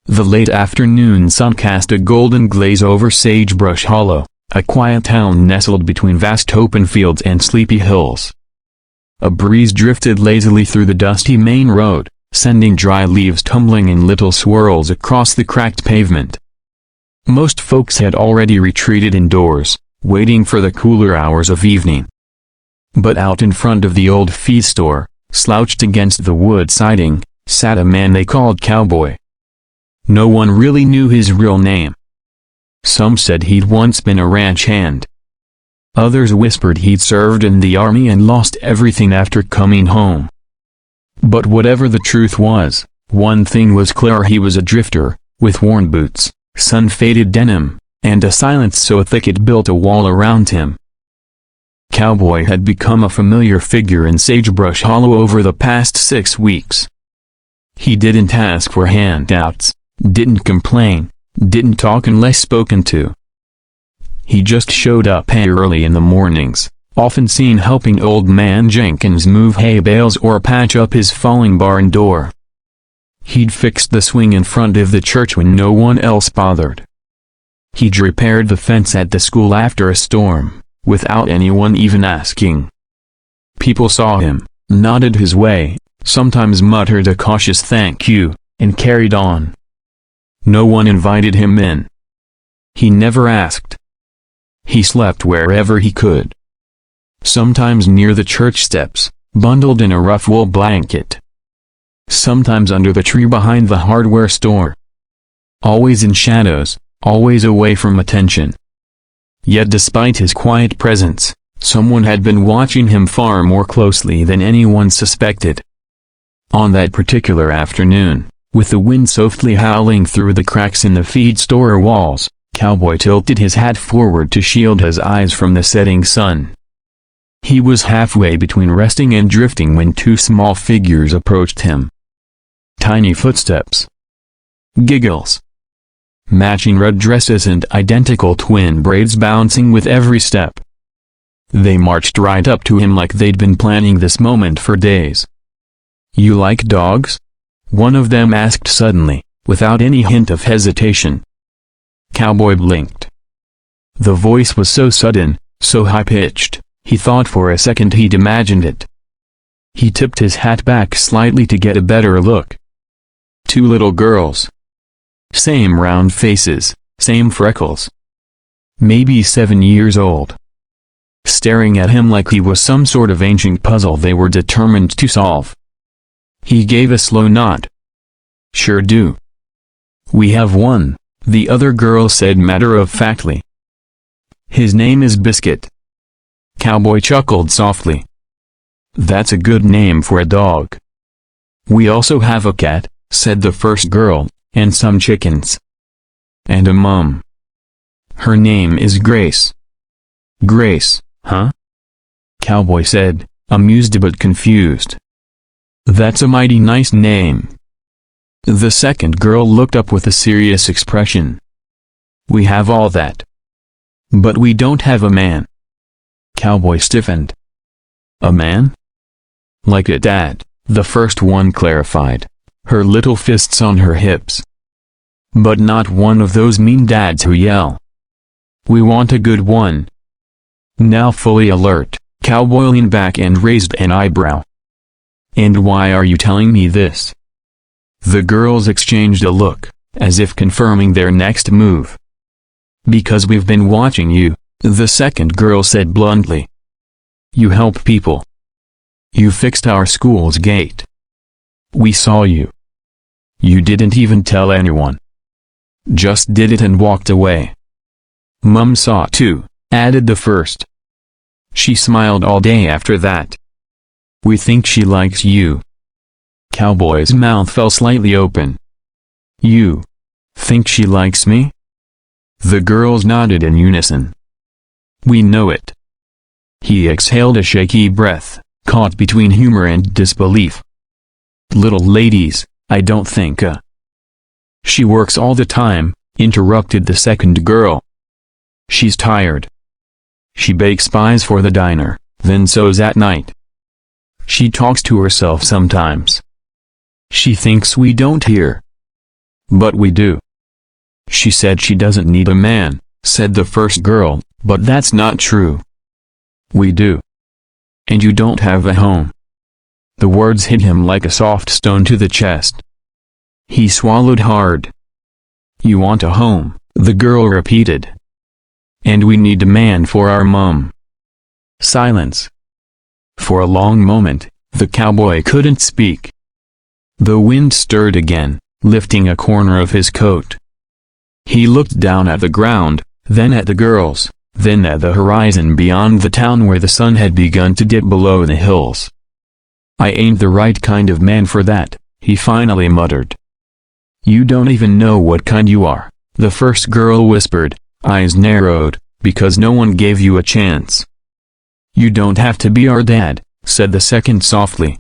The late afternoon sun cast a golden glaze over Sagebrush Hollow, a quiet town nestled between vast open fields and sleepy hills. A breeze drifted lazily through the dusty main road, sending dry leaves tumbling in little swirls across the cracked pavement. Most folks had already retreated indoors, waiting for the cooler hours of evening. But out in front of the old feed store, slouched against the wood siding, sat a man they called Cowboy. No one really knew his real name. Some said he'd once been a ranch hand. Others whispered he'd served in the army and lost everything after coming home. But whatever the truth was, one thing was clear: he was a drifter, with worn boots, sun-faded denim, and a silence so thick it built a wall around him. Cowboy had become a familiar figure in Sagebrush Hollow over the past 6 weeks. He didn't ask for handouts, didn't complain, didn't talk unless spoken to. He just showed up early in the mornings, often seen helping Old Man Jenkins move hay bales or patch up his falling barn door. He'd fixed the swing in front of the church when no one else bothered. He'd repaired the fence at the school after a storm, without anyone even asking. People saw him, nodded his way, sometimes muttered a cautious thank you, and carried on. No one invited him in. He never asked. He slept wherever he could. Sometimes near the church steps, bundled in a rough wool blanket. Sometimes under the tree behind the hardware store. Always in shadows, always away from attention. Yet despite his quiet presence, someone had been watching him far more closely than anyone suspected. On that particular afternoon, with the wind softly howling through the cracks in the feed store walls, Cowboy tilted his hat forward to shield his eyes from the setting sun. He was halfway between resting and drifting when 2 small figures approached him. Tiny footsteps. Giggles. Matching red dresses and identical twin braids bouncing with every step. They marched right up to him like they'd been planning this moment for days. "You like dogs?" one of them asked suddenly, without any hint of hesitation. Cowboy blinked. The voice was so sudden, so high-pitched, he thought for a second he'd imagined it. He tipped his hat back slightly to get a better look. 2 little girls. Same round faces, same freckles. Maybe 7 years old. Staring at him like he was some sort of ancient puzzle they were determined to solve. He gave a slow nod. "Sure do. We have one," the other girl said matter-of-factly. "His name is Biscuit." Cowboy chuckled softly. "That's a good name for a dog." "We also have a cat," said the first girl, "and some chickens. And a mom. Her name is Grace." "Grace, huh?" Cowboy said, amused but confused. "That's a mighty nice name." The second girl looked up with a serious expression. "We have all that. But we don't have a man." Cowboy stiffened. "A man?" "Like a dad," the first one clarified, her little fists on her hips. "But not one of those mean dads who yell. We want a good one." Now fully alert, Cowboy leaned back and raised an eyebrow. "And why are you telling me this?" The girls exchanged a look, as if confirming their next move. "Because we've been watching you," the second girl said bluntly. "You help people. You fixed our school's gate. We saw you. You didn't even tell anyone. Just did it and walked away." "Mum saw too," added the first. "She smiled all day after that. We think she likes you." Cowboy's mouth fell slightly open. "You think she likes me?" The girls nodded in unison. "We know it." He exhaled a shaky breath, caught between humor and disbelief. "Little ladies, I don't think She works all the time," interrupted the second girl. "She's tired. She bakes pies for the diner, then sews at night. She talks to herself sometimes. She thinks we don't hear." "But we do." "She said she doesn't need a man," said the first girl, "but that's not true." "We do. And you don't have a home." The words hit him like a soft stone to the chest. He swallowed hard. "You want a home," the girl repeated. "And we need a man for our mum." Silence. For a long moment, the cowboy couldn't speak. The wind stirred again, lifting a corner of his coat. He looked down at the ground, then at the girls, then at the horizon beyond the town where the sun had begun to dip below the hills. "I ain't the right kind of man for that," he finally muttered. "You don't even know what kind you are," the first girl whispered, eyes narrowed, "because no one gave you a chance." "You don't have to be our dad," said the second softly.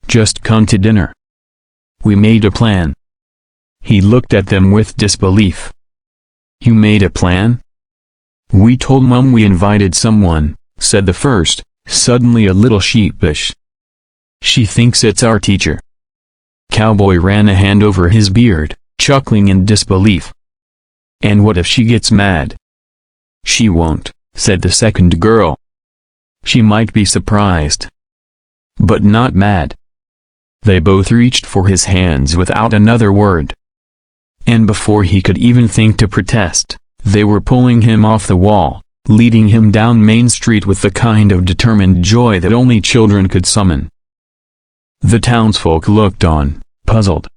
"Just come to dinner. We made a plan." He looked at them with disbelief. "You made a plan?" "We told Mum we invited someone," said the first, suddenly a little sheepish. "She thinks it's our teacher." Cowboy ran a hand over his beard, chuckling in disbelief. "And what if she gets mad?" "She won't," said the second girl. "She might be surprised. But not mad." They both reached for his hands without another word. And before he could even think to protest, they were pulling him off the wall, leading him down Main Street with the kind of determined joy that only children could summon. The townsfolk looked on, puzzled.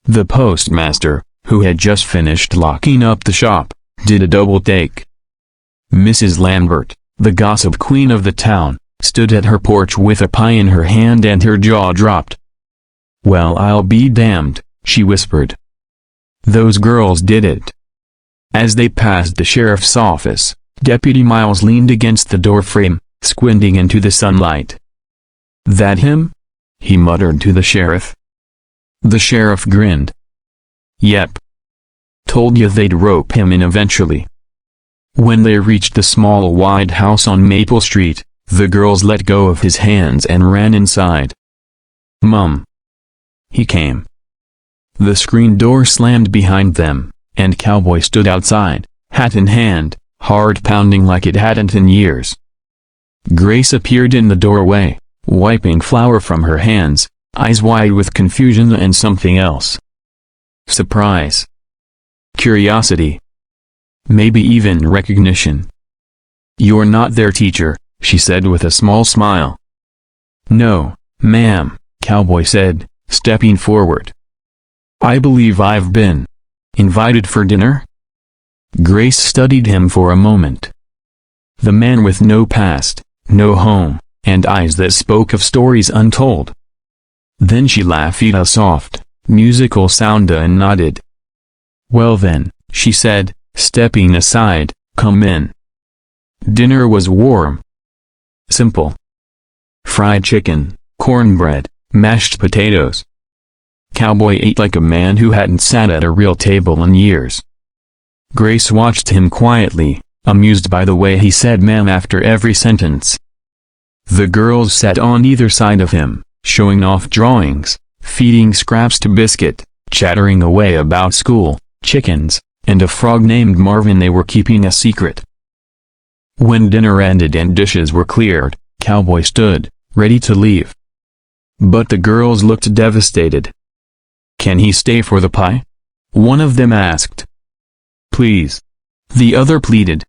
The postmaster, who had just finished locking up the shop, did a double take. Mrs. Lambert, the gossip queen of the town, stood at her porch with a pie in her hand and her jaw dropped. "Well, I'll be damned," she whispered. "Those girls did it." As they passed the sheriff's office, Deputy Miles leaned against the doorframe, squinting into the sunlight. "That him?" he muttered to the sheriff. The sheriff grinned. "Yep. Told you they'd rope him in eventually." When they reached the small wide house on Maple Street, the girls let go of his hands and ran inside. "Mum." He came. The screen door slammed behind them, and Cowboy stood outside, hat in hand, heart pounding like it hadn't in years. Grace appeared in the doorway, wiping flour from her hands, eyes wide with confusion and something else. Surprise. Curiosity. Maybe even recognition. "You're not their teacher," she said with a small smile. "No, ma'am," Cowboy said, stepping forward. "I believe I've been invited for dinner?" Grace studied him for a moment. The man with no past, no home, and eyes that spoke of stories untold. Then she laughed a soft, musical sound and nodded. "Well then," she said, stepping aside, "come in." Dinner was warm. Simple. Fried chicken, cornbread, mashed potatoes. Cowboy ate like a man who hadn't sat at a real table in years. Grace watched him quietly, amused by the way he said ma'am after every sentence. The girls sat on either side of him, showing off drawings, feeding scraps to Biscuit, chattering away about school, chickens, and a frog named Marvin they were keeping a secret. When dinner ended and dishes were cleared, Cowboy stood, ready to leave. But the girls looked devastated. "Can he stay for the pie?" one of them asked. "Please," the other pleaded.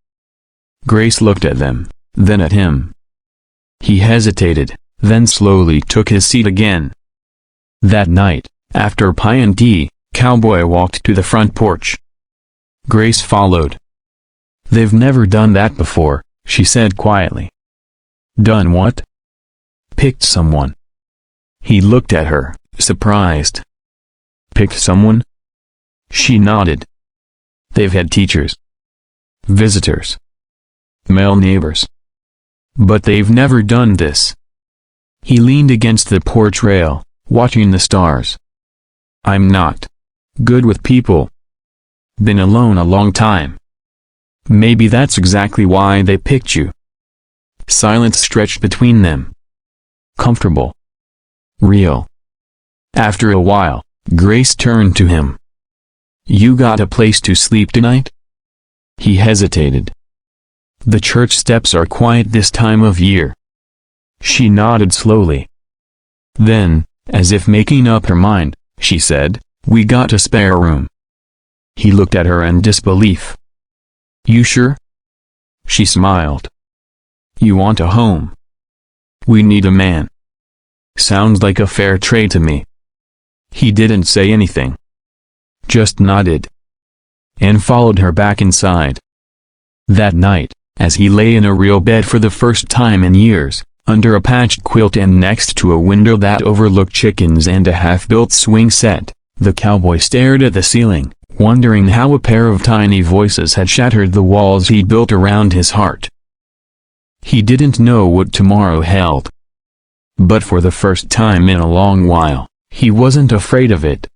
Grace looked at them, then at him. He hesitated, then slowly took his seat again. That night, after pie and tea, Cowboy walked to the front porch. Grace followed. "They've never done that before," she said quietly. "Done what?" "Picked someone." He looked at her, surprised. "Picked someone?" She nodded. "They've had teachers, visitors, male neighbors. But they've never done this." He leaned against the porch rail, watching the stars. "I'm not good with people. Been alone a long time. Maybe that's exactly why they picked you." Silence stretched between them. Comfortable. Real. After a while, Grace turned to him. "You got a place to sleep tonight?" He hesitated. "The church steps are quiet this time of year." She nodded slowly. Then, as if making up her mind, she said, "We got a spare room." He looked at her in disbelief. "You sure?" She smiled. "You want a home? We need a man." "Sounds like a fair trade to me." He didn't say anything. Just nodded. And followed her back inside. That night, as he lay in a real bed for the first time in years, under a patched quilt and next to a window that overlooked chickens and a half-built swing set, the cowboy stared at the ceiling, wondering how a pair of tiny voices had shattered the walls he built around his heart. He didn't know what tomorrow held. But for the first time in a long while, he wasn't afraid of it.